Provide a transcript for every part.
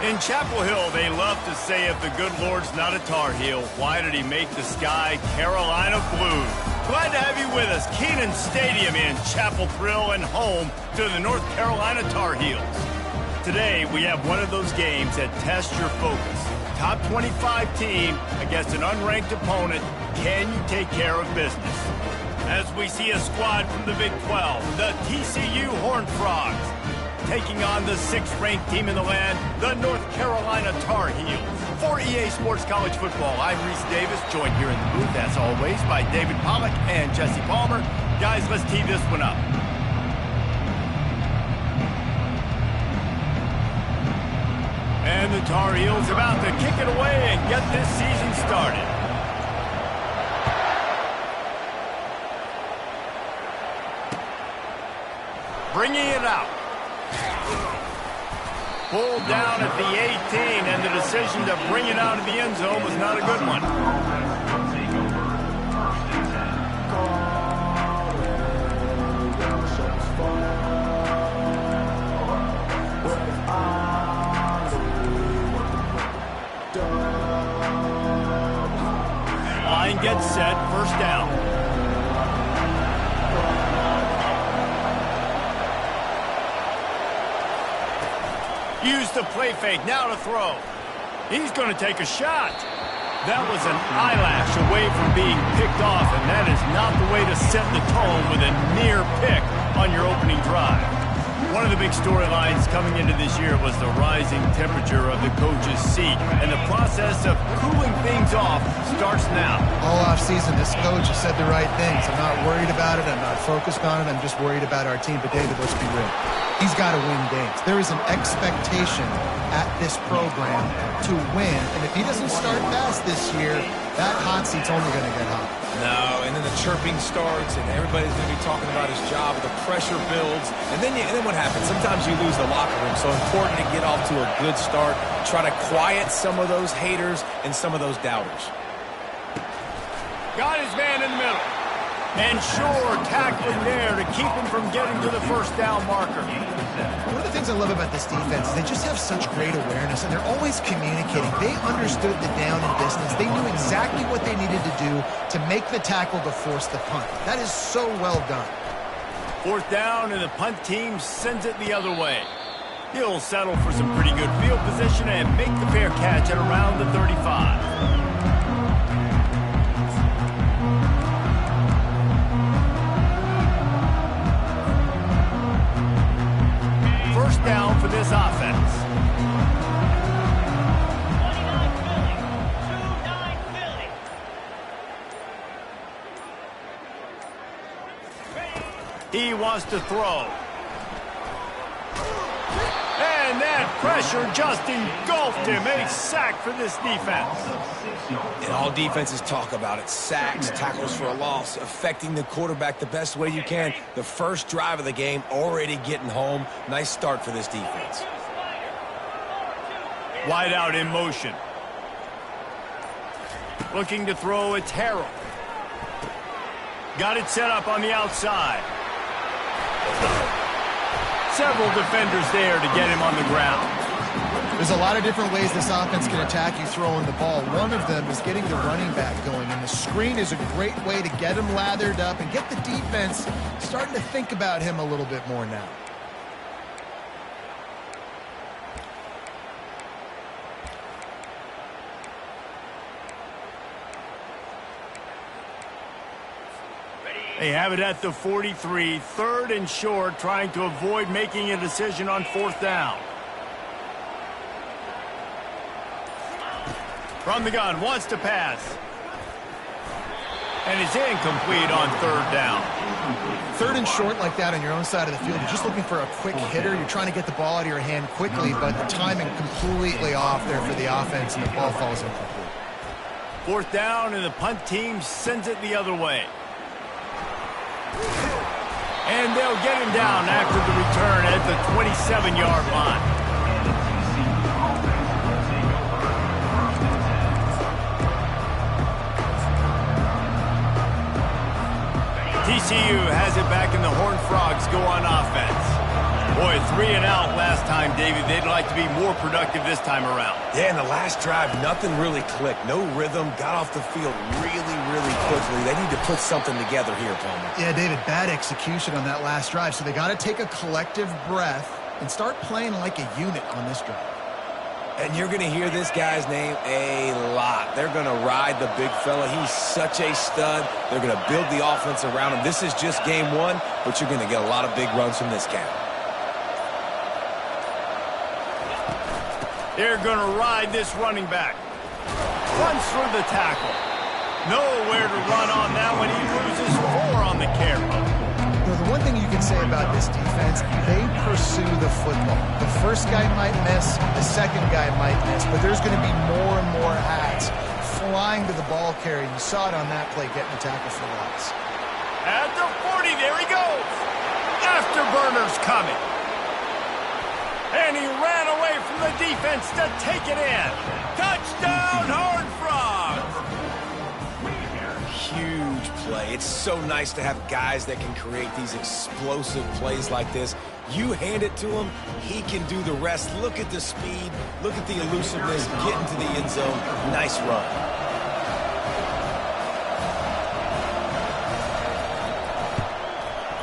In Chapel Hill, they love to say if the good Lord's not a Tar Heel, why did he make the sky Carolina blue? Glad to have you with us. Kenan Stadium in Chapel Thrill and home to the North Carolina Tar Heels. Today, we have one of those games that tests your focus. Top 25 team against an unranked opponent. Can you take care of business? As we see a squad from the Big 12, the TCU Horned Frogs, taking on the 6th-ranked team in the land, the North Carolina Tar Heels. For EA Sports College Football, I'm Reese Davis, joined here in the booth, as always, by David Pollack and Jesse Palmer. Guys, let's tee this one up. And the Tar Heels about to kick it away and get this season started. Bringing it out. Pulled down at the 18, and the decision to bring it out of the end zone was not a good one. Line gets set, first down. Use the play fake, now to throw. He's going to take a shot. That was an eyelash away from being picked off, and that is not the way to set the tone with a near pick on your opening drive. One of the big storylines coming into this year was the rising temperature of the coach's seat, and the process of cooling things off starts now. All offseason, this coach has said the right things. I'm not worried about it. I'm not focused on it. I'm just worried about our team. But, David, let's be real. He's got to win games. There is an expectation at this program to win. And if he doesn't start fast this year, that hot seat's only going to get hot. No, and then the chirping starts, and everybody's going to be talking about his job. The pressure builds, and then what happens? Sometimes you lose the locker room. So important to get off to a good start. Try to quiet some of those haters and some of those doubters. Got his man in the middle. And sure, tackling there to keep him from getting to the first down marker. One of the things I love about this defense is they just have such great awareness, and they're always communicating. They understood the down and distance. They knew exactly what they needed to do to make the tackle to force the punt. That is so well done. Fourth down, and the punt team sends it the other way. He'll settle for some pretty good field position and make the fair catch at around the 35. First down for this offense. 29 Philly. He wants to throw. And that pressure just engulfed him. A sack for this defense. And all defenses talk about it. Sacks, tackles for a loss, affecting the quarterback the best way you can. The first drive of the game, already getting home. Nice start for this defense. Wide out in motion. Looking to throw, it's Harrell. Got it set up on the outside. Several defenders there to get him on the ground. There's a lot of different ways this offense can attack you throwing the ball. One of them is getting the running back going, and the screen is a great way to get him lathered up and get the defense starting to think about him a little bit more now. They have it at the 43, third and short, trying to avoid making a decision on fourth down. From the gun, wants to pass. And it's incomplete on third down. Third and short like that on your own side of the field, you're just looking for a quick hitter. You're trying to get the ball out of your hand quickly, but the timing completely off there for the offense, and the ball falls incomplete. Fourth down, and the punt team sends it the other way. And they'll get him down after the return at the 27-yard line. TCU has it back, and the Horned Frogs go on offense. Boy, 3 and out last time, David. They'd like to be more productive this time around. Yeah, in the last drive, nothing really clicked. No rhythm, got off the field really, really quickly. They need to put something together here, Palmer. Yeah, David, bad execution on that last drive. So they got to take a collective breath and start playing like a unit on this drive. And you're going to hear this guy's name a lot. They're going to ride the big fella. He's such a stud. They're going to build the offense around him. This is just game one, but you're going to get a lot of big runs from this guy. They're going to ride this running back. Runs through the tackle. Nowhere to run on that one. He loses 4 on the carry. The one thing you can say about this defense, they pursue the football. The first guy might miss, the second guy might miss, but there's going to be more and more hats flying to the ball carrier. You saw it on that play, getting the tackle for loss. At the 40, there he goes. Afterburner's coming. And he ran away from the defense to take it in. Touchdown, Horned Frogs! Huge play. It's so nice to have guys that can create these explosive plays like this. You hand it to him, he can do the rest. Look at the speed. Look at the elusiveness. Get into the end zone. Nice run.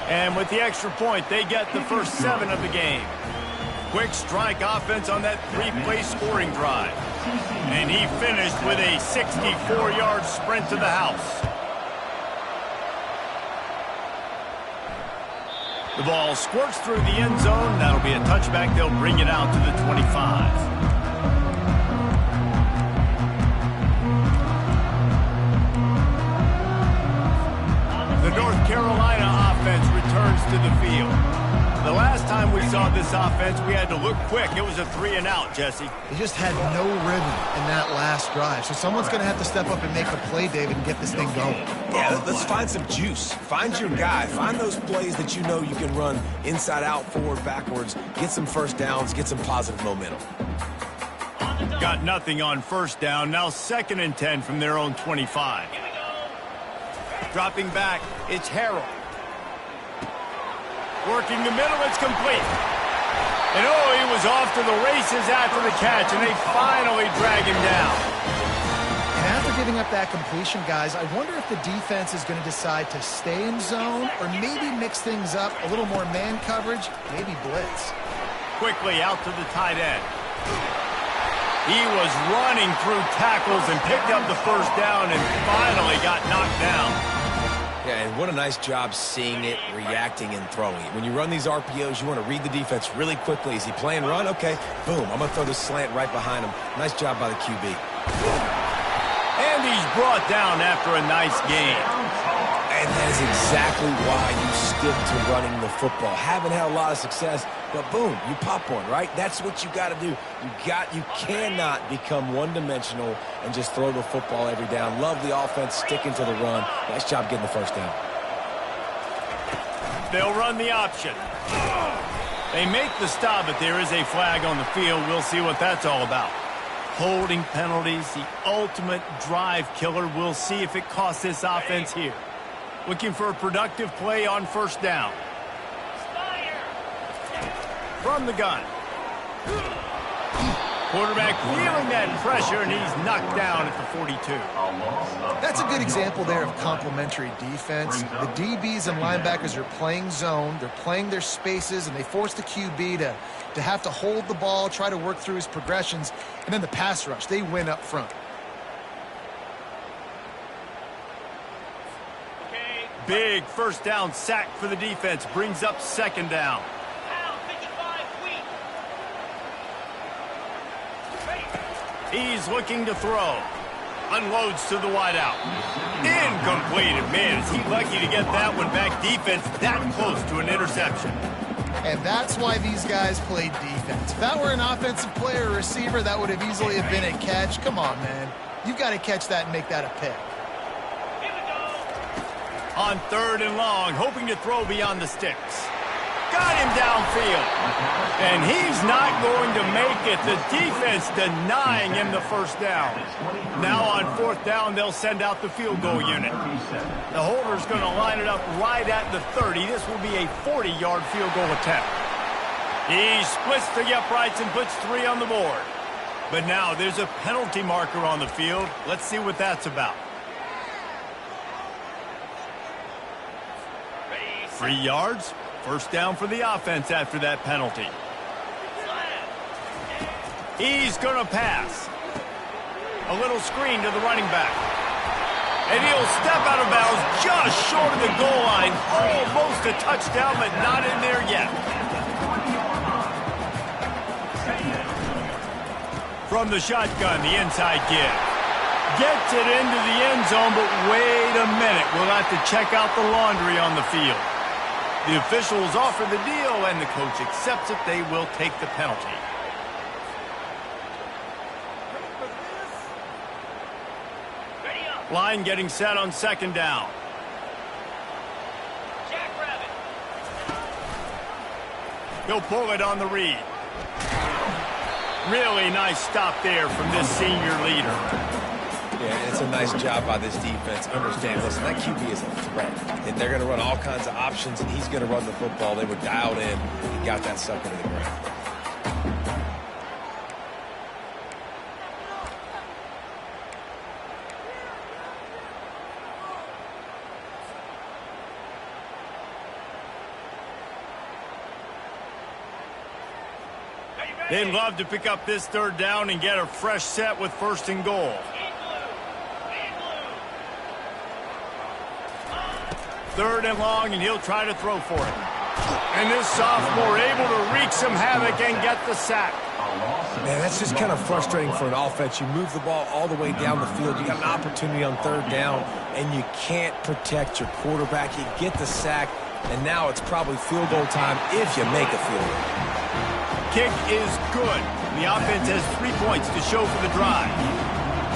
And with the extra point, they get the first 7 of the game. Quick strike offense on that 3-play scoring drive. And he finished with a 64-yard sprint to the house. The ball squirts through the end zone. That'll be a touchback. They'll bring it out to the 25. The North Carolina offense returns to the field. The last time we saw this offense, we had to look quick. It was a 3 and out, Jesse. They just had no rhythm in that last drive. So someone's going to have to step up and make a play, David, and get this thing going. Yeah, let's find some juice. Find your guy. Find those plays that you know you can run inside out, forward, backwards. Get some first downs. Get some positive momentum. Got nothing on first down. Now 2nd and 10 from their own 25. Dropping back, it's Harrell. Working the middle, it's complete. And oh, he was off to the races after the catch, and they finally drag him down. And after giving up that completion, guys, I wonder if the defense is going to decide to stay in zone or maybe mix things up, a little more man coverage, maybe blitz. Quickly out to the tight end. He was running through tackles and picked up the first down and finally got knocked down. Yeah, and what a nice job seeing it, reacting, and throwing it. When you run these RPOs, you want to read the defense really quickly. Is he playing run? Okay, boom. I'm going to throw the slant right behind him. Nice job by the QB. And he's brought down after a nice game. And that is exactly why you stick to running the football. Haven't had a lot of success, but boom, you pop one, right? That's what you got to do. You cannot become one-dimensional and just throw the football every down. Love the offense, sticking to the run. Nice job getting the first down. They'll run the option. They make the stop, but there is a flag on the field. We'll see what that's all about. Holding penalties, the ultimate drive killer. We'll see if it costs this offense here. Looking for a productive play on first down. From the gun. Quarterback feeling that pressure, and he's knocked down at the 42. That's a good example there of complementary defense. The DBs and linebackers are playing zone. They're playing their spaces, and they force the QB to have to hold the ball, try to work through his progressions, and then the pass rush. They win up front. Big first down sack for the defense. Brings up 2nd down. He's looking to throw. Unloads to the wideout. Incomplete. Man, is he lucky to get that one back. Defense that close to an interception. And that's why these guys play defense. If that were an offensive player or receiver, that would have easily have been a catch. Come on, man. You've got to catch that and make that a pick. On 3rd and long, hoping to throw beyond the sticks. Got him downfield. And he's not going to make it. The defense denying him the first down. Now on 4th down, they'll send out the field goal unit. The holder's going to line it up right at the 30. This will be a 40-yard field goal attempt. He splits the uprights and puts 3 on the board. But now there's a penalty marker on the field. Let's see what that's about. 3 yards. First down for the offense after that penalty. He's going to pass. A little screen to the running back. And he'll step out of bounds just short of the goal line. Almost a touchdown, but not in there yet. From the shotgun, the inside give. Gets it into the end zone, but wait a minute. We'll have to check out the laundry on the field. The officials offer the deal, and the coach accepts it. They will take the penalty. Line getting set on second down. He'll pull it on the read. Really nice stop there from this senior leader. Yeah, it's a nice job by this defense. Understand, listen, that QB is a threat. And they're going to run all kinds of options, and he's going to run the football. They were dialed in and got that sucker to the ground. They'd love to pick up this third down and get a fresh set with first and goal. Third and long, and he'll try to throw for it. And this sophomore able to wreak some havoc and get the sack. Man, that's just kind of frustrating for an offense. You move the ball all the way down the field. You got an opportunity on third down, and you can't protect your quarterback. You get the sack, and now it's probably field goal time if you make a field goal. Kick is good. The offense has 3 points to show for the drive.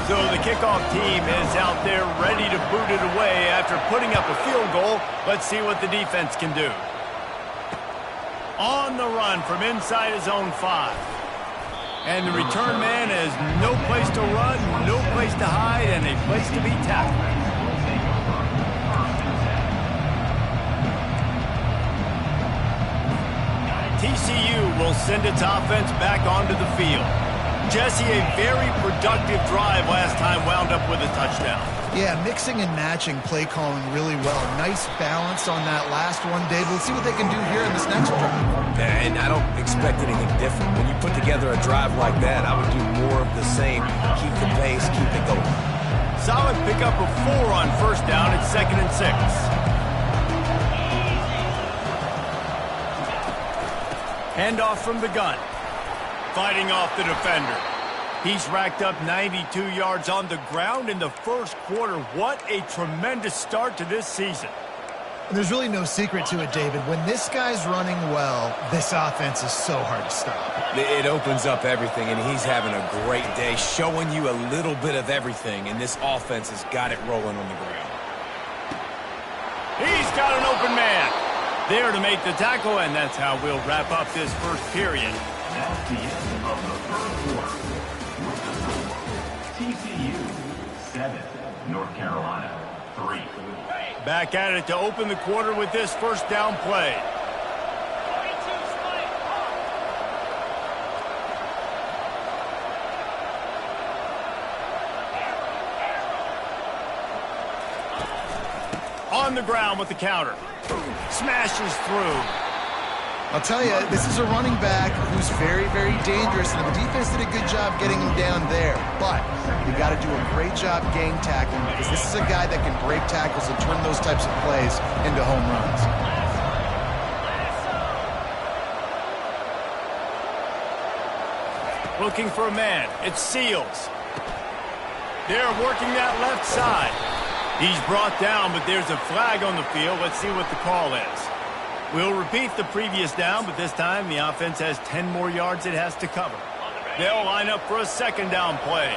So the kickoff team is out there ready to boot it away after putting up a field goal. Let's see what the defense can do. On the run from inside his own 5. And the return man has no place to run, no place to hide, and a place to be tackled. TCU will send its offense back onto the field. Jesse, a very productive drive last time wound up with a touchdown. Yeah, mixing and matching play calling really well. Nice balance on that last one, Dave. Let's see what they can do here in this next drive. Yeah, and I don't expect anything different. When you put together a drive like that, I would do more of the same. Keep the pace, keep it going. Solid pickup of 4 on first down at 2nd and 6. Handoff from the gun. Fighting off the defender. He's racked up 92 yards on the ground in the first quarter. What a tremendous start to this season. And there's really no secret to it, David. When this guy's running well, this offense is so hard to stop. It opens up everything, and he's having a great day, showing you a little bit of everything, and this offense has got it rolling on the ground. He's got an open man. There to make the tackle, and that's how we'll wrap up this first period. That's the end of the first quarter. TCU 7, North Carolina 3. Back at it to open the quarter with this first down play. On the ground with the counter. Smashes through. I'll tell you, this is a running back who's very, very dangerous, and the defense did a good job getting him down there. But you got to do a great job game tackling, because this is a guy that can break tackles and turn those types of plays into home runs. Looking for a man. It's Seals. They're working that left side. He's brought down, but there's a flag on the field. Let's see what the call is. We'll repeat the previous down, but this time the offense has 10 more yards it has to cover. They'll line up for a second down play.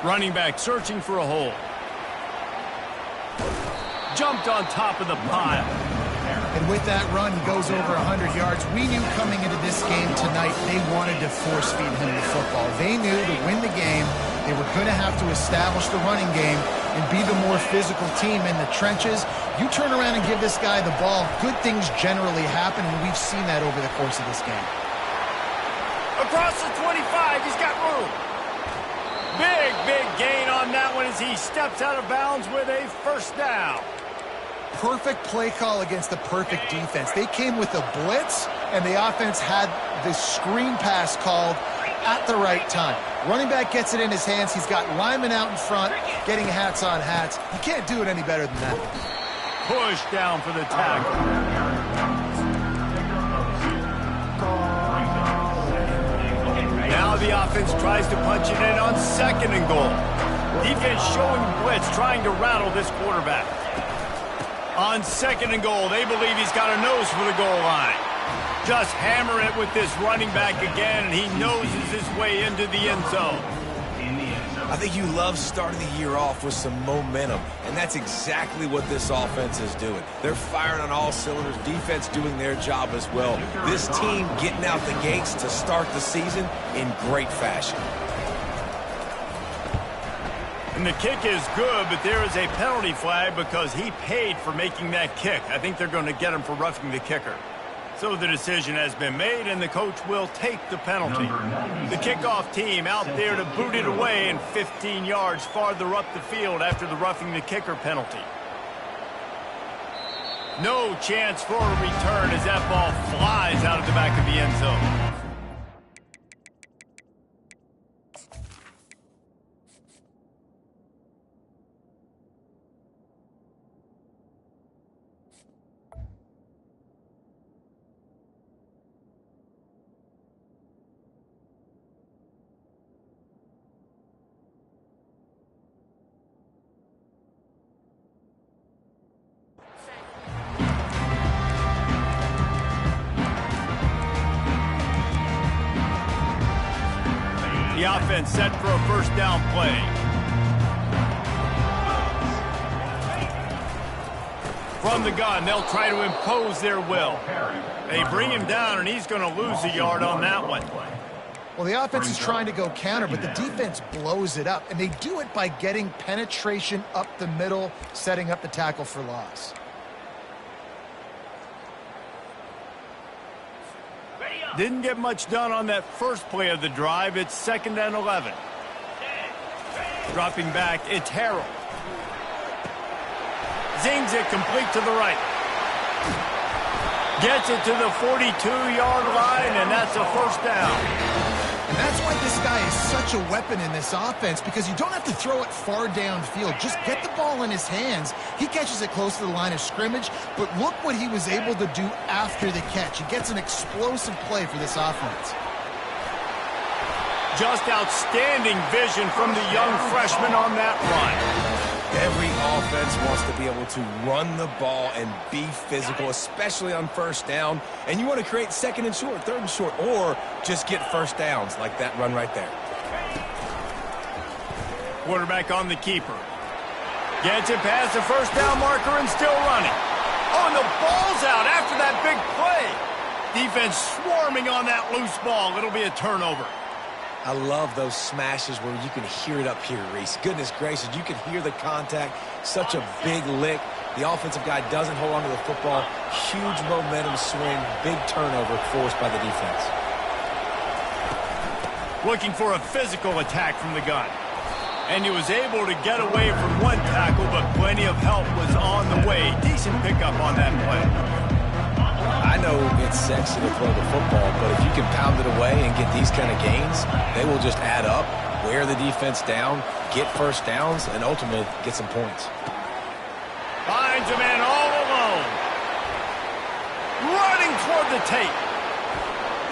Running back searching for a hole. Jumped on top of the pile. And with that run, he goes over 100 yards. We knew coming into this game tonight they wanted to force feed him the football. They knew to win the game, they were going to have to establish the running game and be the more physical team in the trenches. You turn around and give this guy the ball, good things generally happen, and we've seen that over the course of this game. Across the 25, he's got room. Big gain on that one as he steps out of bounds with a first down. Perfect play call against the perfect defense. They came with a blitz, and the offense had the screen pass called at the right time. Running back gets it in his hands. He's got linemen out in front getting hats on hats. You can't do it any better than that. Push down for the tackle. Now the offense tries to punch it in on 2nd and goal. Defense showing blitz, trying to rattle this quarterback. On 2nd and goal, they believe he's got a nose for the goal line. Just hammer it with this running back again, and he noses his way into the end zone. I think you love starting the year off with some momentum, and that's exactly what this offense is doing. They're firing on all cylinders, defense doing their job as well. This team getting out the gates to start the season in great fashion. And the kick is good, but there is a penalty flag because he paid for making that kick. I think they're going to get him for roughing the kicker. So the decision has been made, and the coach will take the penalty. The kickoff team out there to boot it away and 15 yards farther up the field after the roughing the kicker penalty. No chance for a return as that ball flies out of the back of the end zone. The offense set for a first down play. From the gun, they'll try to impose their will. They bring him down, and he's going to lose a yard on that one. Well, the offense is trying to go counter, but the defense blows it up, and they do it by getting penetration up the middle, setting up the tackle for loss. Didn't get much done on that first play of the drive. It's 2nd and 11. Dropping back, it's Harrell. Zings it complete to the right. Gets it to the 42-yard line, and that's a first down. And that's why this guy is such a weapon in this offense, because you don't have to throw it far downfield. Just get the ball in his hands. He catches it close to the line of scrimmage, but look what he was able to do after the catch. He gets an explosive play for this offense. Just outstanding vision from the young freshman on that run. Every offense wants to be able to run the ball and be physical, especially on first down. And you want to create 2nd and short, 3rd and short, or just get first downs like that run right there. Quarterback on the keeper. Gets it past the first down marker and still running. Oh, and the ball's out after that big play. Defense swarming on that loose ball. It'll be a turnover. I love those smashes where you can hear it up here, Reese. Goodness gracious, you can hear the contact. Such a big lick. The offensive guy doesn't hold on to the football. Huge momentum swing. Big turnover forced by the defense. Looking for a physical attack from the gun. And he was able to get away from one tackle, but plenty of help was on the way. Decent pickup on that play. I know it's sexy to throw the football, but if you can pound it away and get these kind of gains, they will just add up, wear the defense down, get first downs, and ultimately get some points. Finds a man all alone. Running toward the tape.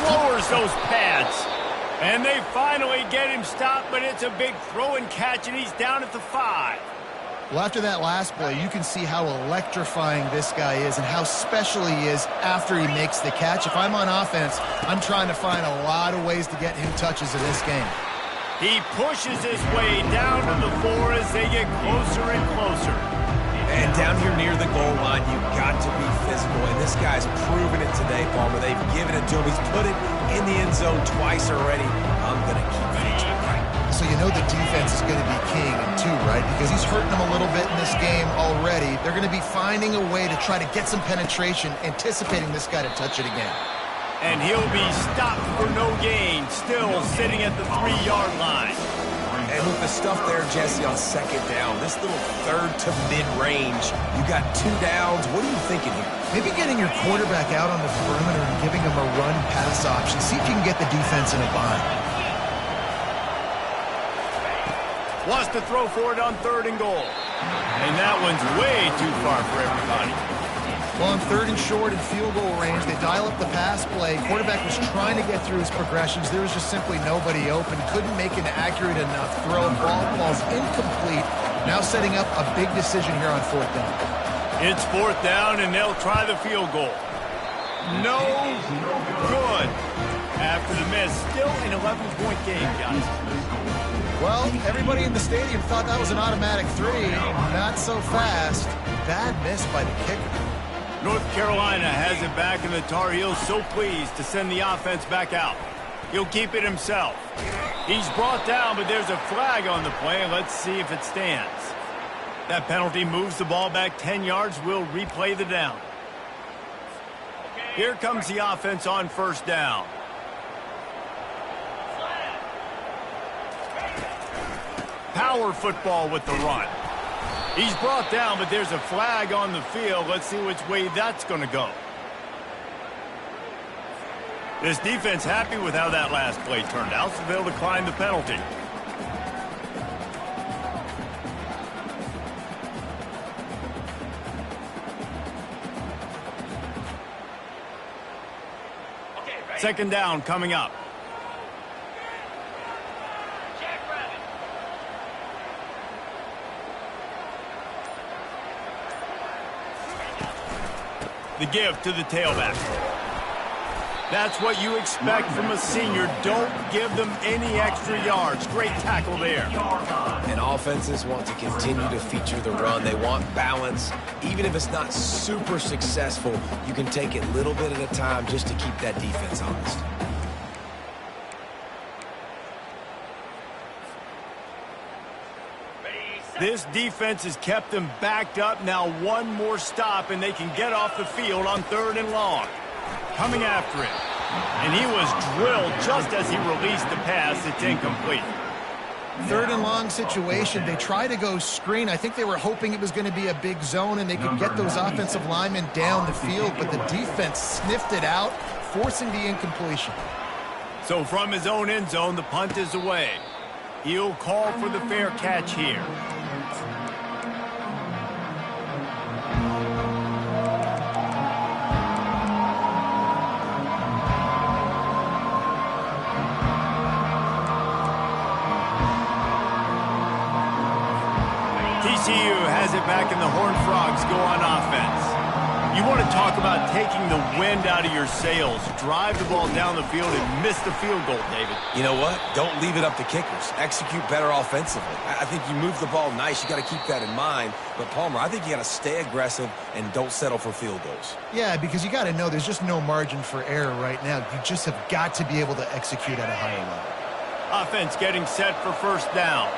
Lowers those pads. And they finally get him stopped, but it's a big throw and catch, and he's down at the 5. Well, after that last play, you can see how electrifying this guy is and how special he is after he makes the catch. If I'm on offense, I'm trying to find a lot of ways to get him touches in this game. He pushes his way down to the 4 as they get closer and closer. And down here near the goal line, you've got to be physical. And this guy's proven it today, Palmer. They've given it to him. He's put it in the end zone twice already. I'm going to keep featuring right. So you know the defense is going to be king too, right? Because he's hurting them a little bit in this game already. They're going to be finding a way to try to get some penetration, anticipating this guy to touch it again. And he'll be stopped for no gain, still sitting at the 3-yard line. And with the stuff there, Jesse, on second down, this little third to mid-range, you got 2 downs. What are you thinking here? Maybe getting your quarterback out on the perimeter and giving him a run-pass option. See if you can get the defense in a bind. Wants to throw for it on 3rd and goal. And that one's way too far for everybody. Well, on 3rd and short and field goal range, they dial up the pass play. Quarterback was trying to get through his progressions. There was just simply nobody open. Couldn't make an accurate enough throw. Ball's incomplete. Now setting up a big decision here on 4th down. It's 4th down, and they'll try the field goal. No good. After the miss, still an 11-point game, guys. Well, everybody in the stadium thought that was an automatic 3. Not so fast. Bad miss by the kicker. North Carolina has it back, and the Tar Heels so pleased to send the offense back out. He'll keep it himself. He's brought down, but there's a flag on the play, and let's see if it stands. That penalty moves the ball back 10 yards. We'll replay the down. Here comes the offense on 1st down. Power football with the run. He's brought down, but there's a flag on the field. Let's see which way that's going to go. This defense happy with how that last play turned out, so they'll decline the penalty. Second down coming up. The give to the tailback. That's what you expect from a senior. Don't give them any extra yards. Great tackle there. And offenses want to continue to feature the run. They want balance. Even if it's not super successful, you can take it a little bit at a time just to keep that defense honest. This defense has kept them backed up. Now one more stop, and they can get off the field on 3rd and long. Coming after it. And he was drilled just as he released the pass. It's incomplete. 3rd and long situation. They try to go screen. I think they were hoping it was going to be a big zone and they could get those offensive linemen down the field, but the defense sniffed it out, forcing the incompletion. So from his own end zone, the punt is away. He'll call for the fair catch here. TCU has it back, and the Horned Frogs go on offense. You want to talk about taking the wind out of your sails. Drive the ball down the field and miss the field goal, David. You know what? Don't leave it up to kickers. Execute better offensively. I think you move the ball nice. You got to keep that in mind. But, Palmer, I think you got to stay aggressive and don't settle for field goals. Yeah, because you got to know there's just no margin for error right now. You just have got to be able to execute at a higher level. Offense getting set for 1st down.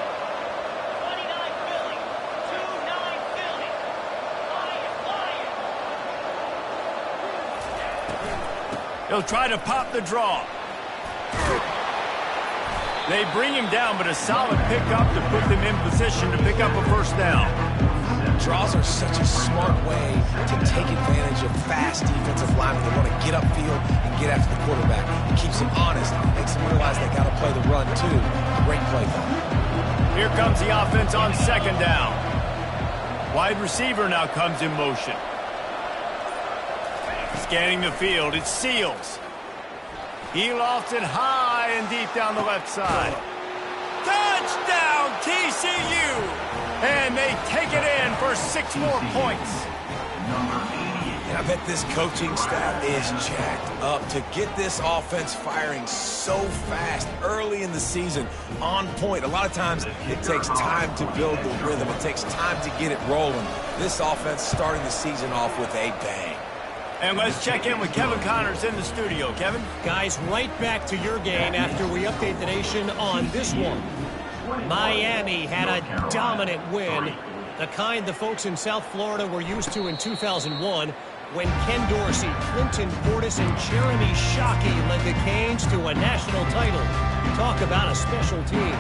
He'll try to pop the draw. They bring him down, but a solid pickup to put them in position to pick up a 1st down. Draws are such a smart way to take advantage of fast defensive linemen that want to get upfield and get after the quarterback. It keeps them honest. It makes them realize they got to play the run, too. Great play call. Here comes the offense on 2nd down. Wide receiver now comes in motion. Scanning the field, it's Seals. He lofts it high and deep down the left side. Touchdown, TCU! And they take it in for 6 more points. And I bet this coaching staff is jacked up to get this offense firing so fast early in the season, on point. A lot of times it takes time to build the rhythm. It takes time to get it rolling. This offense starting the season off with a bang. And let's check in with Kevin Connors in the studio. Kevin? Guys, right back to your game after we update the nation on this one. Miami had a dominant win, the kind the folks in South Florida were used to in 2001 when Ken Dorsey, Clinton Portis, and Jeremy Shockey led the Canes to a national title. Talk about a special team.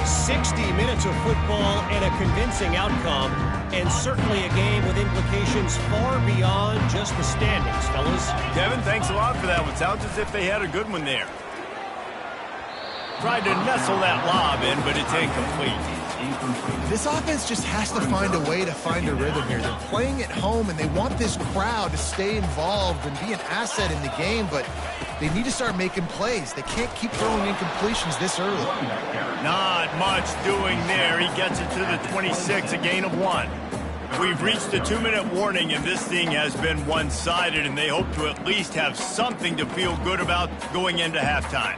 60 minutes of football and a convincing outcome, and certainly a game with implications far beyond just the standings, fellas. Kevin, thanks a lot for that one. Sounds as if they had a good one there. Tried to nestle that lob in, but it's incomplete. This offense just has to find a way to find a rhythm here. They're playing at home, and they want this crowd to stay involved and be an asset in the game, but they need to start making plays. They can't keep throwing incompletions this early. Not much doing there. He gets it to the 26, a gain of 1. We've reached the 2-minute warning, and this thing has been one-sided, and they hope to at least have something to feel good about going into halftime.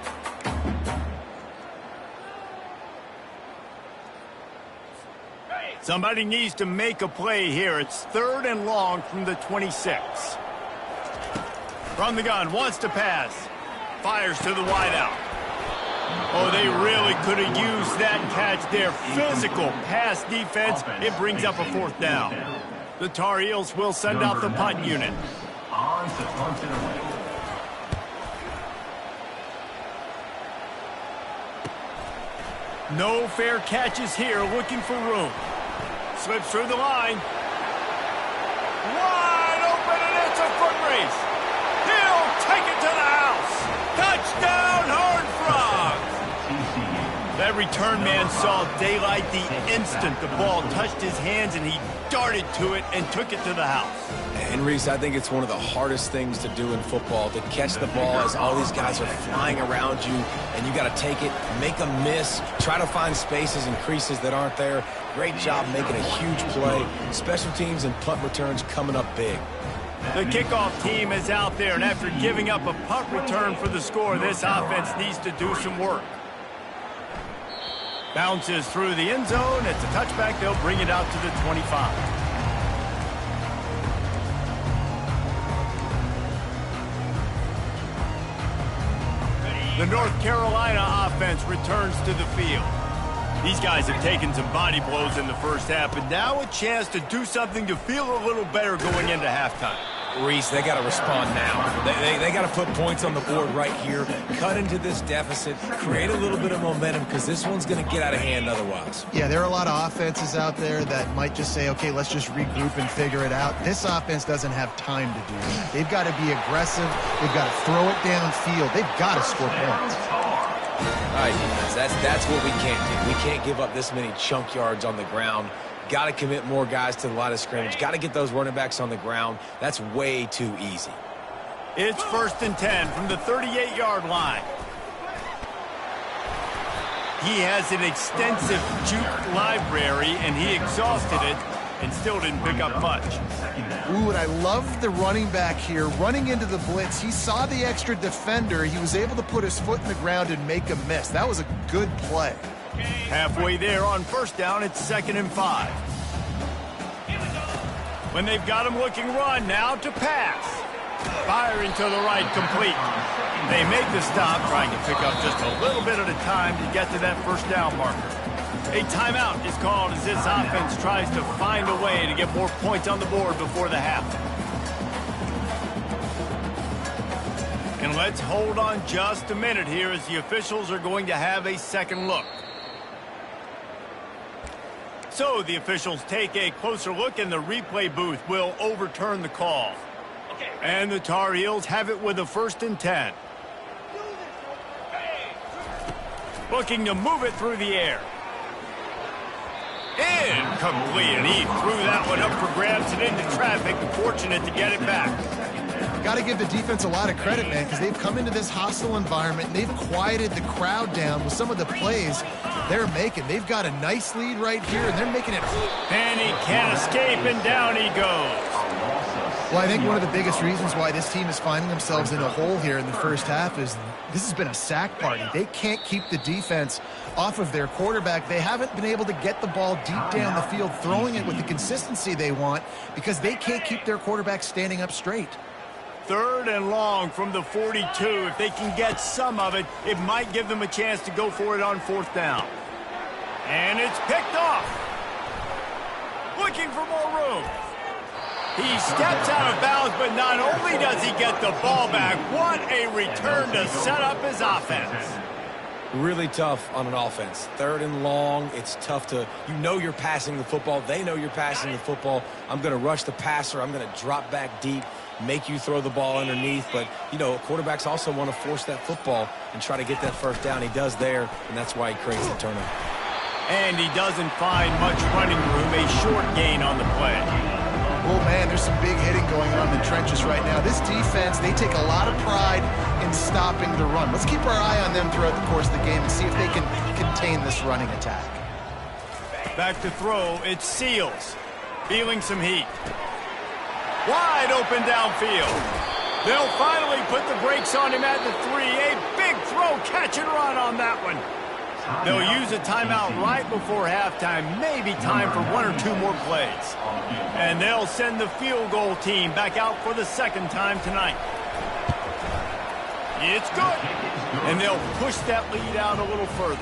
Somebody needs to make a play here. It's 3rd and long from the 26. From the gun, wants to pass. Fires to the wideout. Oh, they really could have used that catch there. Physical pass defense. It brings up a 4th down. The Tar Heels will send out the punt unit. On to punt it away. No fair catches here, looking for room. Slips through the line. Wide open, and it's a foot race. He'll take it to the house. Touchdown, Horned Frogs. That return man saw daylight the instant the ball touched his hands, and he darted to it and took it to the house. And Reese, I think it's one of the hardest things to do in football, to catch the ball as all these guys are flying around you, and you got to take it, make a miss, try to find spaces and creases that aren't there. Great job making a huge play. Special teams and punt returns coming up big. The kickoff team is out there, and after giving up a punt return for the score, this offense needs to do some work. Bounces through the end zone. It's a touchback. They'll bring it out to the 25. The North Carolina offense returns to the field. These guys have taken some body blows in the first half, but now a chance to do something to feel a little better going into halftime. Reese, they got to respond now. They got to put points on the board right here, cut into this deficit, create a little bit of momentum, because this one's going to get out of hand otherwise. Yeah, there are a lot of offenses out there that might just say, okay, let's just regroup and figure it out. This offense doesn't have time to do that. They've got to be aggressive. They've got to throw it downfield. They've got to score points. All right, defense, that's what we can't do. We can't give up this many chunk yards on the ground. Got to commit more guys to the line of scrimmage. Got to get those running backs on the ground. That's way too easy. It's 1st and 10 from the 38-yard line. He has an extensive juke library, and he exhausted it and still didn't pick up much. Ooh, and I love the running back here. Running into the blitz, he saw the extra defender. He was able to put his foot in the ground and make a miss. That was a good play. Halfway there on 1st down, it's 2nd and 5. When they've got him looking run, now to pass. Firing to the right, complete. They make the stop, trying to pick up just a little bit at a time to get to that 1st down marker. A timeout is called as this offense tries to find a way to get more points on the board before the half. And let's hold on just a minute here as the officials are going to have a second look. So the officials take a closer look, and the replay booth will overturn the call. And the Tar Heels have it with a 1st and 10. Looking to move it through the air. Incomplete, and he threw that one up for grabs and into traffic. Fortunate to get it back. Got to give the defense a lot of credit, man, because they've come into this hostile environment, and they've quieted the crowd down with some of the plays they're making. They've got a nice lead right here, and they're making it. And he can't escape, and down he goes. Well, I think one of the biggest reasons why this team is finding themselves in a hole here in the first half is this has been a sack party. They can't keep the defense off of their quarterback. They haven't been able to get the ball deep down the field, throwing it with the consistency they want because they can't keep their quarterback standing up straight. 3rd and long from the 42. If they can get some of it, it might give them a chance to go for it on 4th down. And it's picked off. Looking for more room. He steps out of bounds, but not only does he get the ball back, what a return to set up his offense. Really tough on an offense. 3rd and long, it's tough to, you know you're passing the football. They know you're passing the football. I'm going to rush the passer. I'm going to drop back deep, make you throw the ball underneath. But, you know, quarterbacks also want to force that football and try to get that 1st down. He does there, and that's why he creates the turnover. And he doesn't find much running room, a short gain on the play. Oh, man, there's some big hitting going on in the trenches right now. This defense, they take a lot of pride in stopping the run. Let's keep our eye on them throughout the course of the game and see if they can contain this running attack. Back to throw, it's Seals. Feeling some heat. Wide open downfield. They'll finally put the brakes on him at the 3. A big throw, catch and run on that one. They'll use a timeout right before halftime, maybe time for 1 or 2 more plays. And they'll send the field goal team back out for the 2nd time tonight. It's good. And they'll push that lead out a little further.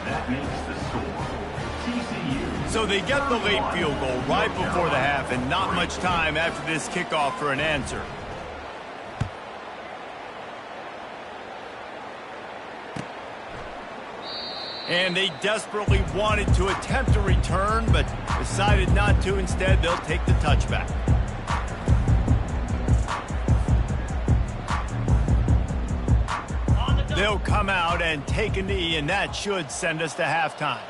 That makes the score TCU. So they get the late field goal right before the half and not much time after this kickoff for an answer. And they desperately wanted to attempt a return, but decided not to. Instead, they'll take the touchback. They'll come out and take a knee, and that should send us to halftime.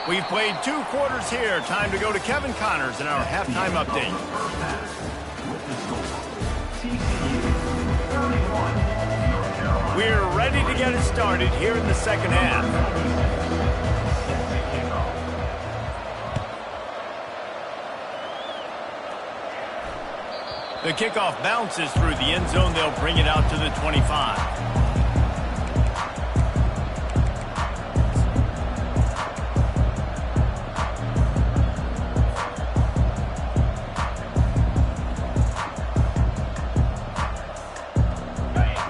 We've played 2 quarters here. Time to go to Kevin Connors in our halftime update. We're ready to get it started here in the 2nd half. The kickoff bounces through the end zone. They'll bring it out to the 25.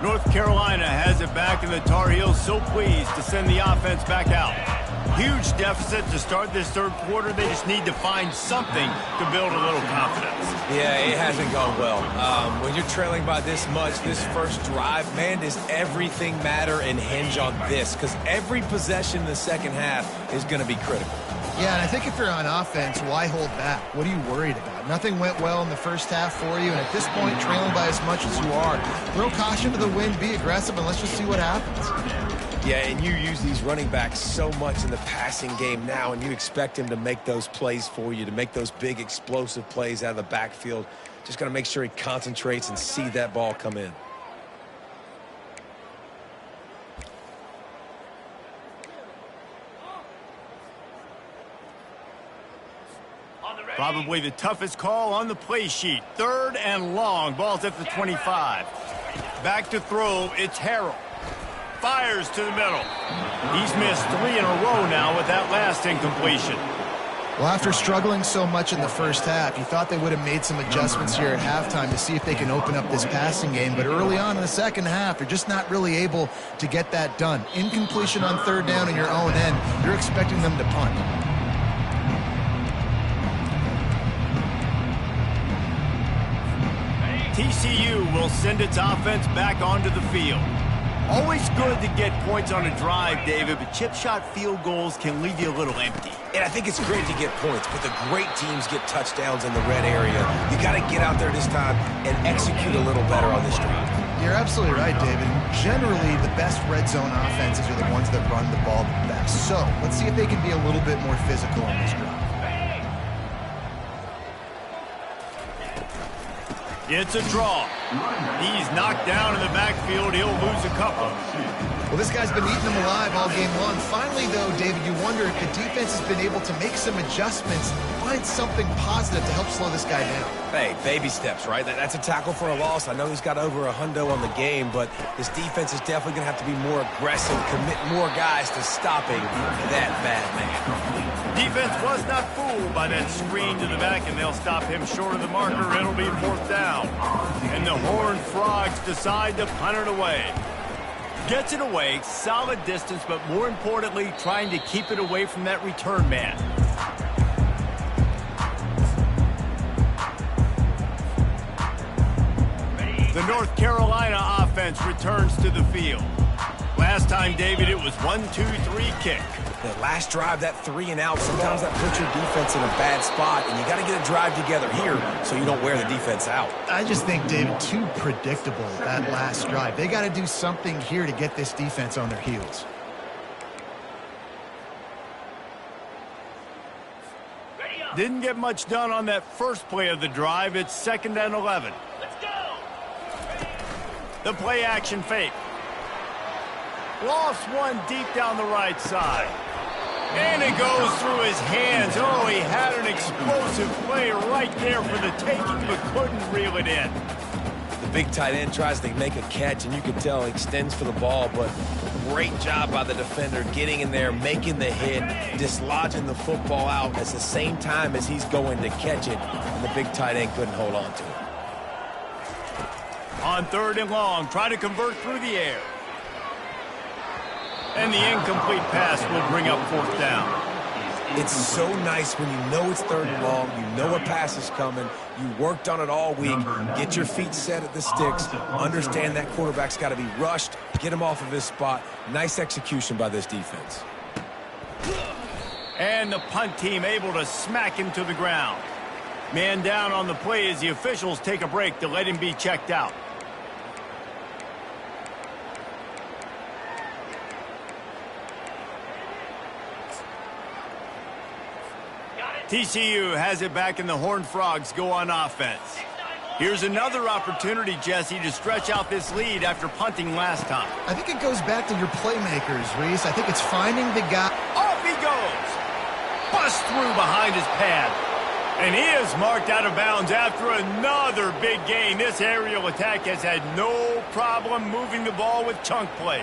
North Carolina has it back, and the Tar Heels so pleased to send the offense back out. Huge deficit to start this 3rd quarter. They just need to find something to build a little confidence. Yeah, it hasn't gone well. When you're trailing by this much, this first drive, man, does everything matter and hinge on this? Because every possession in the 2nd half is going to be critical. Yeah, and I think if you're on offense, why hold back? What are you worried about? Nothing went well in the first half for you, and at this point, trailing by as much as you are, throw caution to the wind, be aggressive, and let's just see what happens. Yeah, and you use these running backs so much in the passing game now, and you expect him to make those plays for you, to make those big explosive plays out of the backfield. Just got to make sure he concentrates and see that ball come in. Probably the toughest call on the play sheet. 3rd and long. Ball's at the 25. Back to throw. It's Harrell. Fires to the middle. He's missed 3 in a row now with that last incompletion. Well, after struggling so much in the first half, you thought they would have made some adjustments here at halftime to see if they can open up this passing game. But early on in the 2nd half, they're just not really able to get that done. Incompletion on 3rd down in your own end, you're expecting them to punt. TCU will send its offense back onto the field. Always good to get points on a drive, David, but chip shot field goals can leave you a little empty. And I think it's great to get points, but the great teams get touchdowns in the red area. You got to get out there this time and execute a little better on this drive. You're absolutely right, David. Generally, the best red zone offenses are the ones that run the ball the best. So let's see if they can be a little bit more physical on this drive. It's a draw. He's knocked down in the backfield. He'll lose a couple. Well, this guy's been eating them alive all game long. Finally, though, David, you wonder if the defense has been able to make some adjustments, find something positive to help slow this guy down. Hey, baby steps, right? That's a tackle for a loss. I know he's got over $100 on the game, but this defense is definitely going to have to be more aggressive, commit more guys to stopping that bad man. Defense was not fooled by that screen to the back, and they'll stop him short of the marker. It'll be 4th down. And the Horned Frogs decide to punt it away. Gets it away, solid distance, but more importantly, trying to keep it away from that return man. The North Carolina offense returns to the field. Last time, David, it was 1-2-3 kick. The last drive, that 3 and out, sometimes that puts your defense in a bad spot, and you got to get a drive together here so you don't wear the defense out. I just think, David, too predictable, that last drive. They got to do something here to get this defense on their heels. Didn't get much done on that first play of the drive. It's 2nd and 11. Let's go. The play action fake. Lost one deep down the right side. And it goes through his hands. Oh, he had an explosive play right there for the taking, but couldn't reel it in. The big tight end tries to make a catch, and you can tell he extends for the ball, but great job by the defender getting in there, making the hit, dislodging the football out at the same time as he's going to catch it, and the big tight end couldn't hold on to it. On 3rd and long, try to convert through the air. And the incomplete pass will bring up 4th down. It's so nice when you know it's 3rd and long, you know a pass is coming, you worked on it all week, get your feet set at the sticks, understand that quarterback's got to be rushed, get him off of his spot. Nice execution by this defense. And the punt team able to smack him to the ground. Man down on the play as the officials take a break to let him be checked out. TCU has it back, and the Horned Frogs go on offense. Here's another opportunity, Jesse, to stretch out this lead after punting last time. I think it goes back to your playmakers, Reese. I think it's finding the guy. Off he goes. Bust through behind his pad. And he is marked out of bounds after another big gain. This aerial attack has had no problem moving the ball with chunk plays.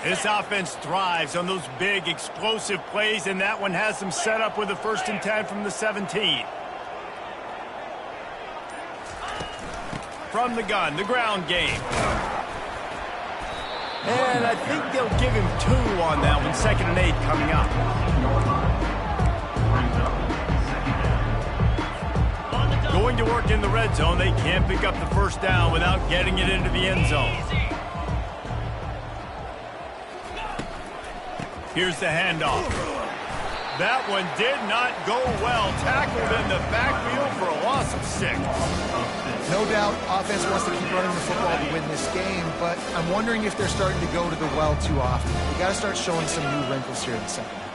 This offense thrives on those big, explosive plays, and that one has them set up with a 1st and 10 from the 17. From the gun, the ground game. And I think they'll give him 2 on that one. 2nd and 8 coming up. Going to work in the red zone. They can't pick up the 1st down without getting it into the end zone. Here's the handoff. That one did not go well. Tackled in the backfield for a loss of 6. No doubt, offense wants to keep running the football to win this game, but I'm wondering if they're starting to go to the well too often. We got to start showing some new wrinkles here in the second half.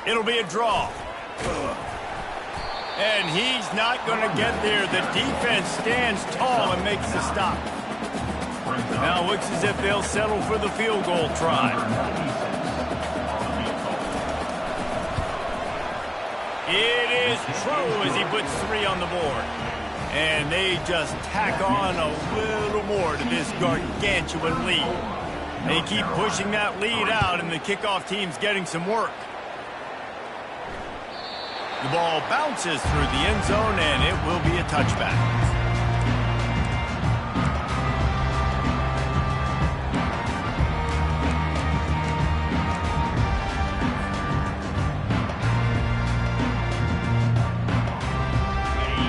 It'll be a draw. And he's not going to get there. The defense stands tall and makes the stop. Now it looks as if they'll settle for the field goal try. It is true as he puts 3 on the board. And they just tack on a little more to this gargantuan lead. They keep pushing that lead out, and the kickoff team's getting some work. The ball bounces through the end zone, and it will be a touchback.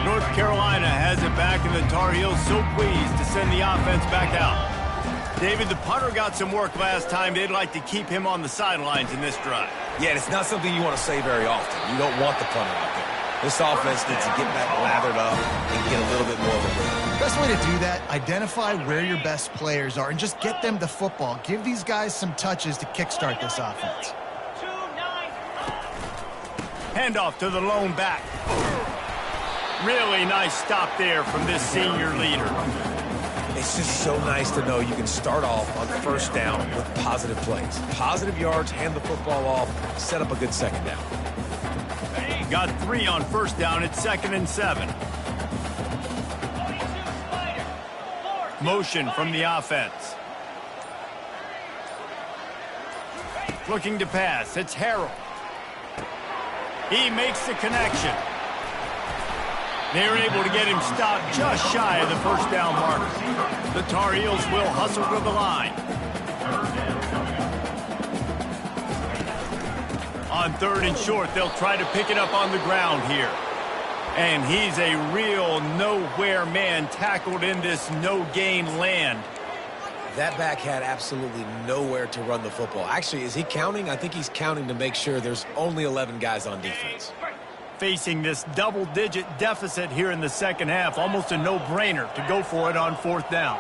North Carolina has it back, and the Tar Heels so pleased to send the offense back out. David, the punter got some work last time. They'd like to keep him on the sidelines in this drive. Yeah, it's not something you want to say very often. You don't want the punter out there. This offense needs to get back lathered up and get a little bit more of a rhythm. Best way to do that, identify where your best players are and just get them the football. Give these guys some touches to kickstart this offense. Handoff to the lone back. Really nice stop there from this senior leader. It's just so nice to know you can start off on first down with positive plays. Positive yards, hand the football off, set up a good second down. Got 3 on first down. It's 2nd and 7. Motion from the offense. Looking to pass. It's Harrell. He makes the connection. They're able to get him stopped just shy of the first down marker. The Tar Heels will hustle to the line. On 3rd and short, they'll try to pick it up on the ground here. And he's a real nowhere man tackled in this no-gain land. That back had absolutely nowhere to run the football. Actually, is he counting? I think he's counting to make sure there's only 11 guys on defense. Facing this double-digit deficit here in the second half, almost a no-brainer to go for it on 4th down.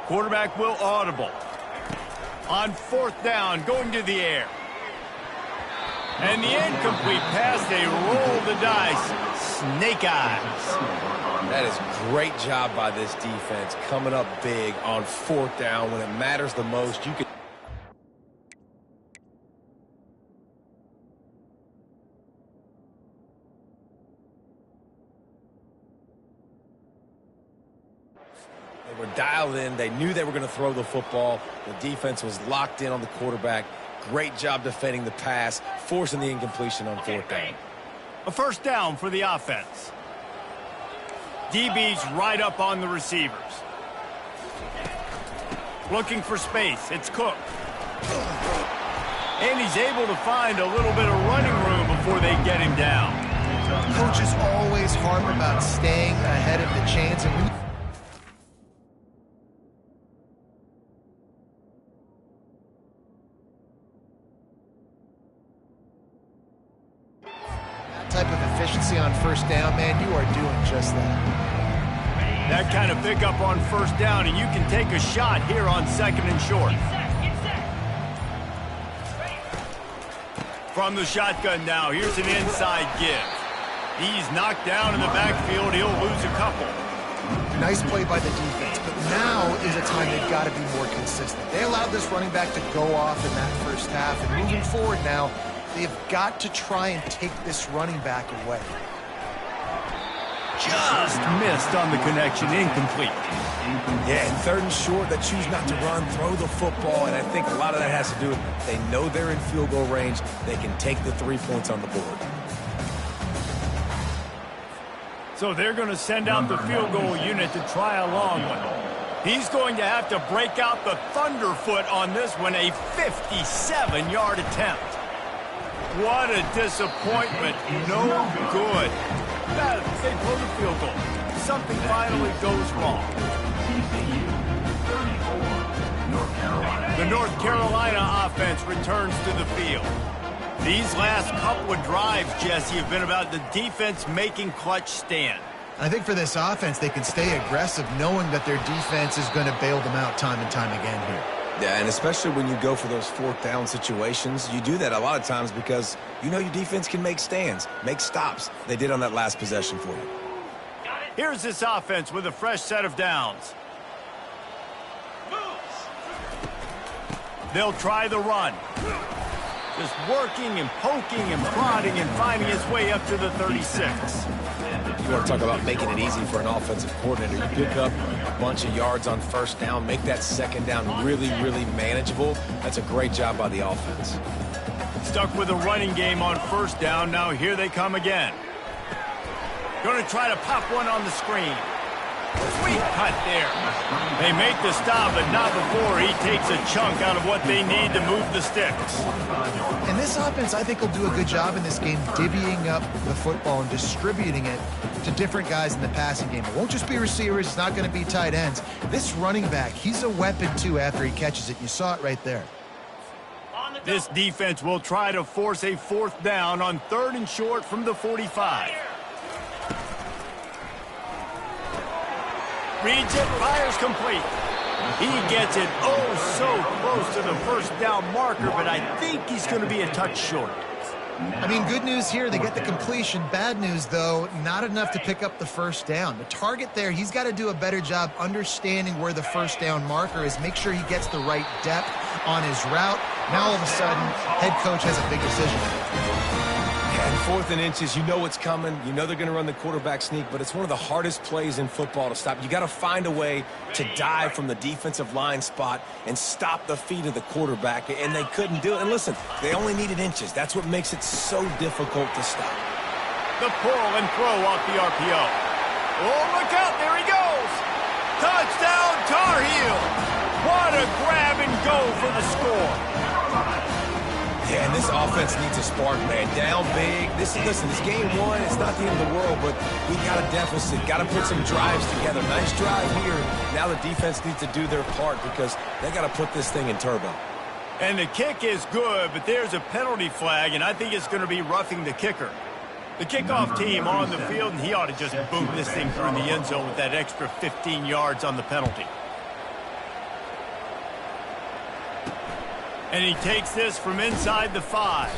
Quarterback will audible. On 4th down, going to the air. And the incomplete pass, they roll the dice. Snake eyes. That is great job by this defense, coming up big on 4th down when it matters the most. You can. They were dialed in. They knew they were going to throw the football. The defense was locked in on the quarterback. Great job defending the pass, forcing the incompletion on 4th down. A first down for the offense. DB's right up on the receivers. Looking for space. It's Cook. And he's able to find a little bit of running room before they get him down. Coaches always harp about staying ahead of the chains, and when type of efficiency on first down, man, you are doing just that. That kind of pickup on first down, and you can take a shot here on 2nd and short. From the shotgun now, here's an inside give. He's knocked down in the backfield. He'll lose a couple. Nice play by the defense, but now is a time they've got to be more consistent. They allowed this running back to go off in that first half, and moving forward now, they've got to try and take this running back away. Just missed on the connection, incomplete. Yeah, and 3rd and short, they choose not to run, throw the football, and I think a lot of that has to do with they know they're in field goal range. They can take the 3 points on the board. So they're going to send out the field goal unit to try a long one. He's going to have to break out the thunderfoot on this one, a 57-yard attempt. What a disappointment. No good. They blow the field goal. Something finally goes wrong. The North Carolina offense returns to the field. These last couple of drives, Jesse, have been about the defense making clutch stand. I think for this offense, they can stay aggressive knowing that their defense is going to bail them out time and time again here. Yeah, and especially when you go for those 4th down situations, you do that a lot of times because you know your defense can make stands, make stops. They did on that last possession for you. Here's this offense with a fresh set of downs. They'll try the run. Just working and poking and prodding and finding his way up to the 36. You want to talk about making it easy for an offensive coordinator. You pick up a bunch of yards on first down, make that second down really, really manageable. That's a great job by the offense. Stuck with a running game on first down. Now here they come again. Going to try to pop one on the screen. Sweet cut there. They make the stop, but not before he takes a chunk out of what they need to move the sticks. And this offense, I think, will do a good job in this game divvying up the football and distributing it to different guys in the passing game. It won't just be receivers. It's not going to be tight ends. This running back, he's a weapon, too, after he catches it. You saw it right there. This defense will try to force a 4th down on 3rd and short from the 45. Reads it, fires complete. He gets it oh so close to the first down marker, but I think he's going to be a touch short. I mean, good news here, they get the completion. Bad news, though, not enough to pick up the first down. The target there, he's got to do a better job understanding where the first down marker is, make sure he gets the right depth on his route. Now, all of a sudden, head coach has a big decision. And 4th and inches, you know what's coming. You know they're going to run the quarterback sneak, but it's one of the hardest plays in football to stop. You got to find a way to dive from the defensive line spot and stop the feet of the quarterback, and they couldn't do it. And listen, they only needed inches. That's what makes it so difficult to stop. The pull and throw off the RPO. Oh, look out, there he goes. Touchdown, Tar Heels. What a grab and go for the score. Yeah, and this offense needs a spark, man. Down big. Listen, this game one, it's not the end of the world, but we got a deficit. Got to put some drives together. Nice drive here. Now the defense needs to do their part because they got to put this thing in turbo. And the kick is good, but there's a penalty flag, and I think it's going to be roughing the kicker. The kickoff team on the field, and he ought to just boom this thing through the end zone with that extra 15 yards on the penalty. And he takes this from inside the 5.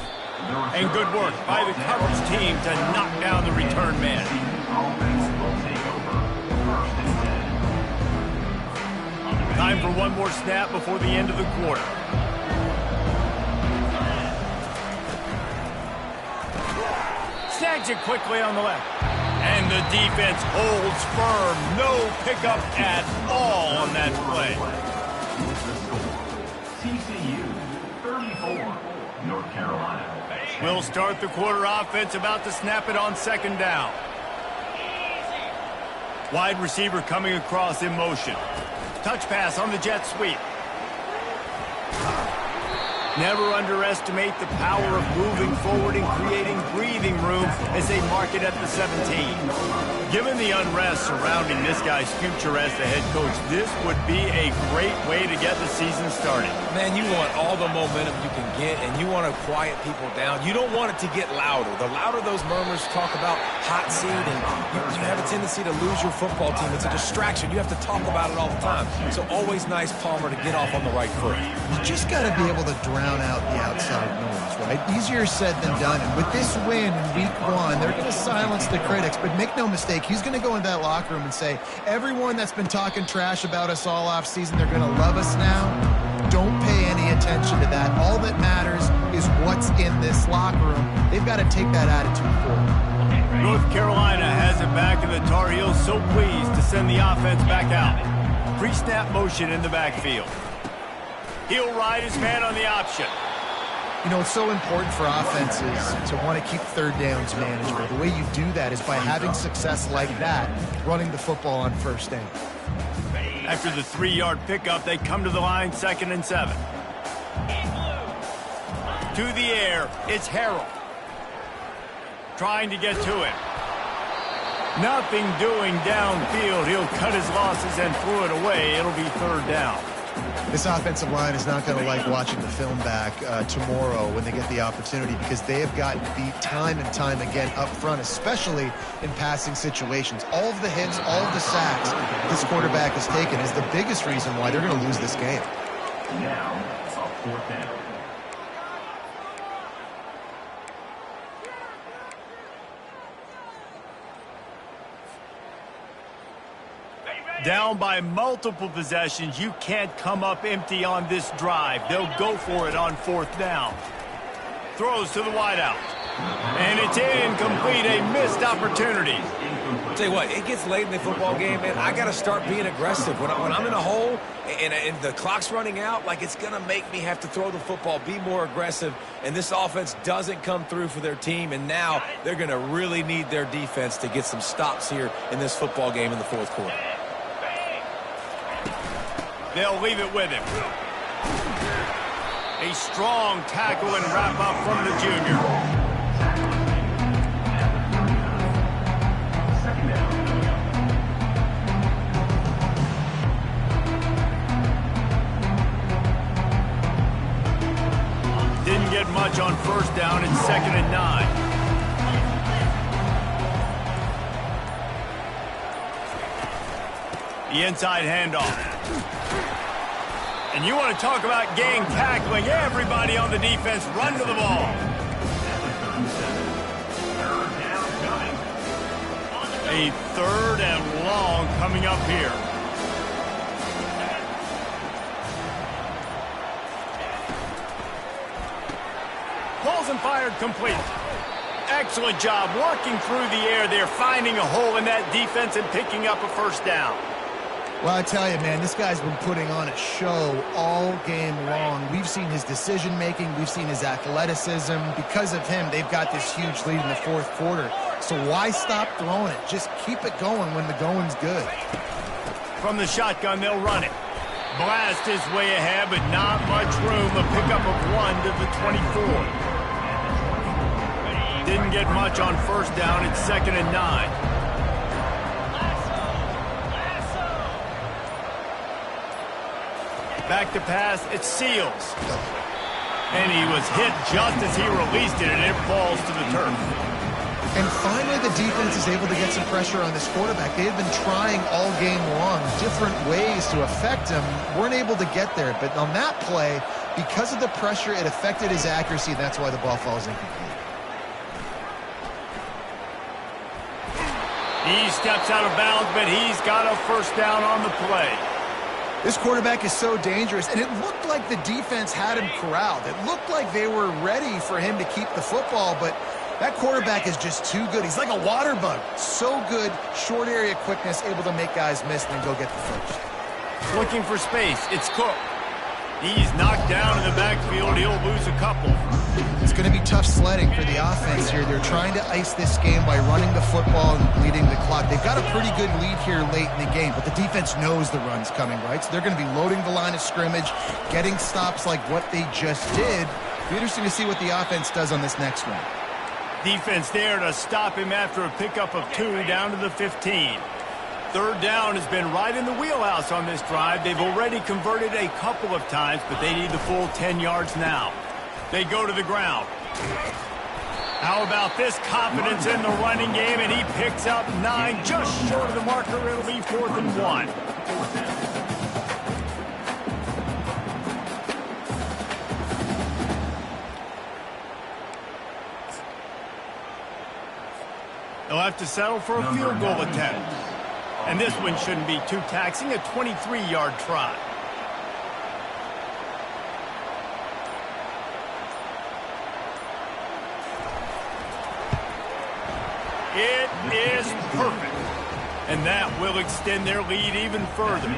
And good work by the coverage team to knock down the return man. Time for one more snap before the end of the quarter. Snags it quickly on the left. And the defense holds firm. No pickup at all on that play. TCU 34, North Carolina. We'll start the quarter offense, about to snap it on 2nd down. Wide receiver coming across in motion. Touch pass on the jet sweep. Never underestimate the power of moving forward and creating breathing room as they mark it at the 17. Given the unrest surrounding this guy's future as the head coach, this would be a great way to get the season started. Man, you want all the momentum you can get, and you want to quiet people down. You don't want it to get louder. The louder those murmurs talk about hot seat, and you have a tendency to lose your football team. It's a distraction. You have to talk about it all the time. So always nice, Palmer, to get off on the right foot. You just got to be able to drown out the outside noise, right? Easier said than done. And with this win in week 1, they're going to silence the critics. But make no mistake, he's going to go into that locker room and say, everyone that's been talking trash about us all offseason, they're going to love us now. Don't pay any attention to that. All that matters is what's in this locker room. They've got to take that attitude forward. North Carolina has it back, and the Tar Heels so pleased to send the offense back out. Pre-snap motion in the backfield. He'll ride his man on the option. You know, it's so important for offenses to want to keep 3rd downs manageable. The way you do that is by having success like that, running the football on 1st down. After the 3-yard pickup, they come to the line, 2nd and 7. To the air, it's Harrell. Trying to get to it. Nothing doing downfield. He'll cut his losses and throw it away. It'll be 3rd down. This offensive line is not going to like watching the film back tomorrow when they get the opportunity, because they have gotten beat time and time again up front, especially in passing situations. All of the hits, all of the sacks this quarterback has taken is the biggest reason why they're going to lose this game. Now, a 4th down. Down by multiple possessions, you can't come up empty on this drive. They'll go for it on 4th down. Throws to the wideout. And it's incomplete, a missed opportunity. I'll tell you what, it gets late in the football game, man. I got to start being aggressive. When I'm in a hole and the clock's running out, like, it's going to make me have to throw the football, be more aggressive. And this offense doesn't come through for their team, and now they're going to really need their defense to get some stops here in this football game in the 4th quarter. They'll leave it with him. A strong tackle and wrap up from the junior. Didn't get much on 1st down. It's 2nd and 9. The inside handoff. And you want to talk about gang tackling. Everybody on the defense run to the ball. A 3rd and long coming up here. Pulls and fired complete. Excellent job working through the air there, finding a hole in that defense and picking up a first down. Well, I tell you, man, this guy's been putting on a show all game long. We've seen his decision-making. We've seen his athleticism. Because of him, they've got this huge lead in the 4th quarter. So why stop throwing it? Just keep it going when the going's good. From the shotgun, they'll run it. Blast his way ahead, but not much room. A pickup of 1 to the 24. Didn't get much on first down. It's 2nd and 9. Back to pass, it's Seals. And he was hit just as he released it, and it falls to the turf. And finally, the defense is able to get some pressure on this quarterback. They had been trying all game long different ways to affect him. Weren't able to get there. But on that play, because of the pressure, it affected his accuracy. That's why the ball falls incomplete. He steps out of bounds, but he's got a first down on the play. This quarterback is so dangerous, and it looked like the defense had him corralled. It looked like they were ready for him to keep the football, but that quarterback is just too good. He's like a water bug. So good, short area quickness, able to make guys miss and then go get the first. Looking for space. It's Cook. He's knocked down in the backfield. He'll lose a couple. It's going to be tough sledding for the offense here. They're trying to ice this game by running the football and bleeding the clock. They've got a pretty good lead here late in the game, but the defense knows the run's coming, right? So they're going to be loading the line of scrimmage, getting stops like what they just did. It'll be interesting to see what the offense does on this next one. Defense there to stop him after a pickup of 2 down to the 15. 3rd down has been right in the wheelhouse on this drive. They've already converted a couple of times, but they need the full 10 yards now. They go to the ground. How about this confidence in the running game, and he picks up 9, just short of the marker. It'll be 4th and 1. They'll have to settle for a field goal attempt. And this one shouldn't be too taxing, a 23-yard try. It is perfect. And that will extend their lead even further.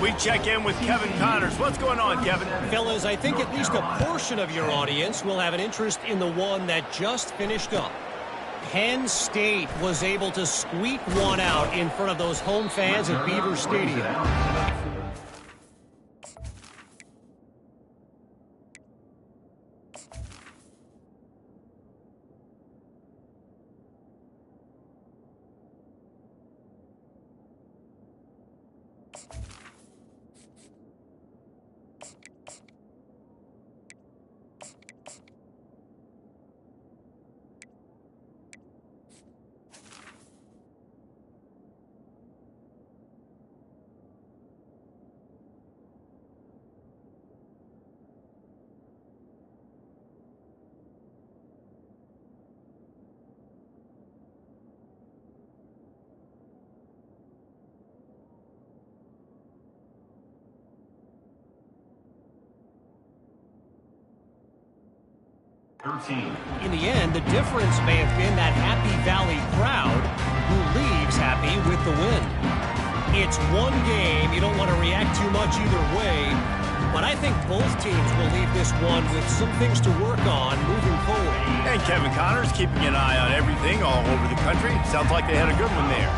We check in with Kevin Connors. What's going on, Kevin? Fellas, I think at least a portion of your audience will have an interest in the one that just finished up. Penn State was able to squeak one out in front of those home fans at Beaver Stadium. In the end, the difference may have been that Happy Valley crowd who leaves happy with the win. It's one game. You don't want to react too much either way, but I think both teams will leave this one with some things to work on moving forward. And Kevin Connors keeping an eye on everything all over the country. Sounds like they had a good one there.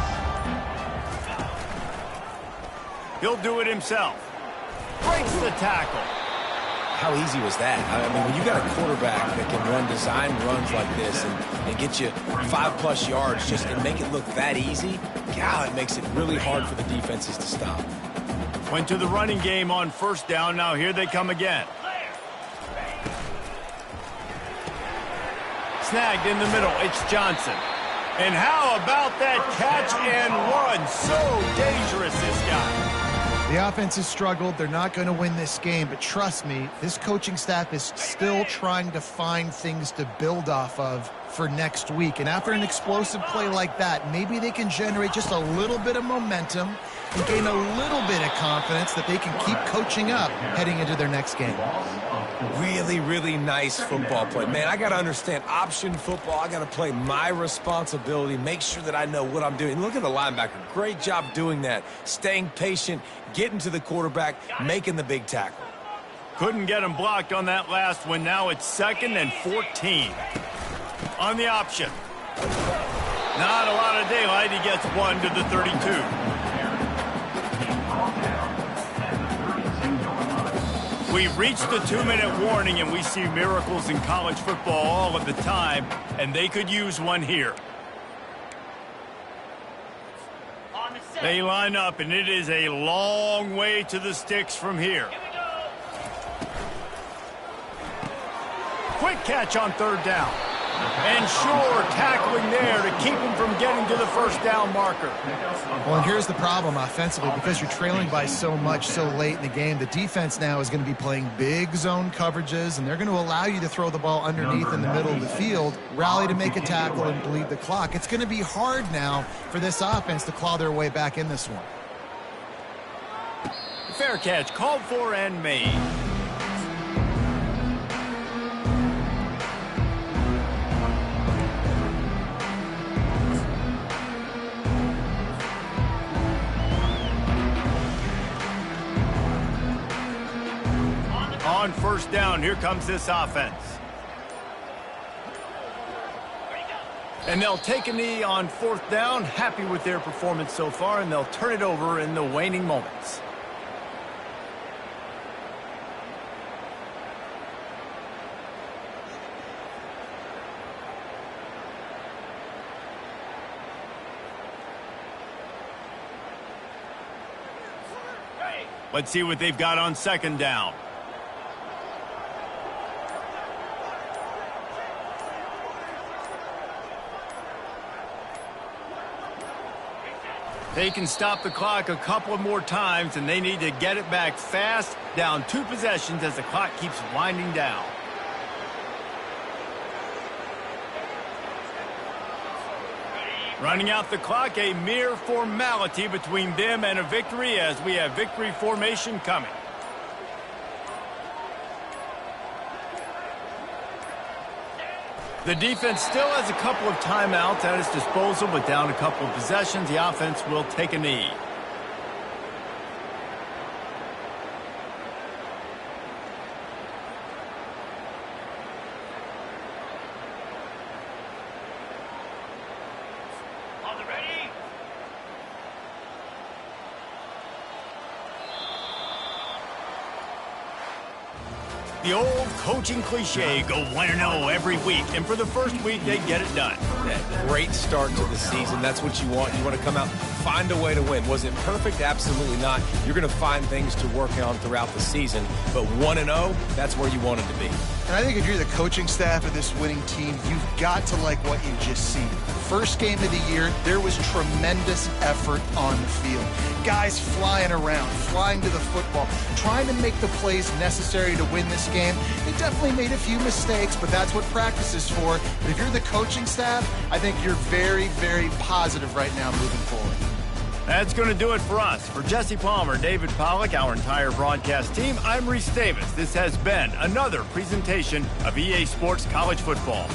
He'll do it himself. Breaks the tackle. How easy was that? I mean, when you got a quarterback that can run design runs like this and get you 5+ yards just and make it look that easy, God, it makes it really hard for the defenses to stop. Went to the running game on first down. Now here they come again. Snagged in the middle. It's Johnson. And how about that catch and run? So dangerous, this guy. The offense has struggled. They're not going to win this game, but trust me, this coaching staff is still trying to find things to build off of for next week. And after an explosive play like that, maybe they can generate just a little bit of momentum and gain a little bit of confidence that they can keep coaching up heading into their next game. Really, really nice football play. Man, I got to understand option football. I got to play my responsibility, make sure that I know what I'm doing. Look at the linebacker. Great job doing that. Staying patient, getting to the quarterback, making the big tackle. Couldn't get him blocked on that last one. Now it's 2nd and 14. On the option. Not a lot of daylight. He gets 1 to the 32. We've reached the 2-minute warning, and we see miracles in college football all of the time, and they could use one here. They line up, and it is a long way to the sticks from here. Quick catch on 3rd down. And sure, tackling there to keep him from getting to the 1st down marker. Well, and here's the problem offensively. Because you're trailing by so much so late in the game, the defense now is going to be playing big zone coverages, and they're going to allow you to throw the ball underneath in the middle of the field, rally to make a tackle, and bleed the clock. It's going to be hard now for this offense to claw their way back in this one. Fair catch, called for and made. On 1st down, here comes this offense. And they'll take a knee on 4th down, happy with their performance so far, and they'll turn it over in the waning moments. Let's see what they've got on 2nd down. They can stop the clock a couple of more times, and they need to get it back fast, down 2 possessions as the clock keeps winding down. Running out the clock, a mere formality between them and a victory as we have victory formation coming. The defense still has a couple of timeouts at its disposal, but down a couple of possessions, the offense will take a knee. The old coaching cliche, go 1-0 every week, and for the first week, they get it done. Yeah, great start to the season. That's what you want. You want to come out, find a way to win. Was it perfect? Absolutely not. You're going to find things to work on throughout the season, but 1-0, that's where you want it to be. And I think if you're the coaching staff of this winning team, you've got to like what you just seen. First game of the year, there was tremendous effort on the field. Guys flying around, flying to the football, trying to make the plays necessary to win this game. They definitely made a few mistakes, but that's what practice is for. But if you're the coaching staff, I think you're very, very positive right now moving forward. That's going to do it for us. For Jesse Palmer, David Pollack, our entire broadcast team, I'm Reese Davis. This has been another presentation of EA Sports College Football.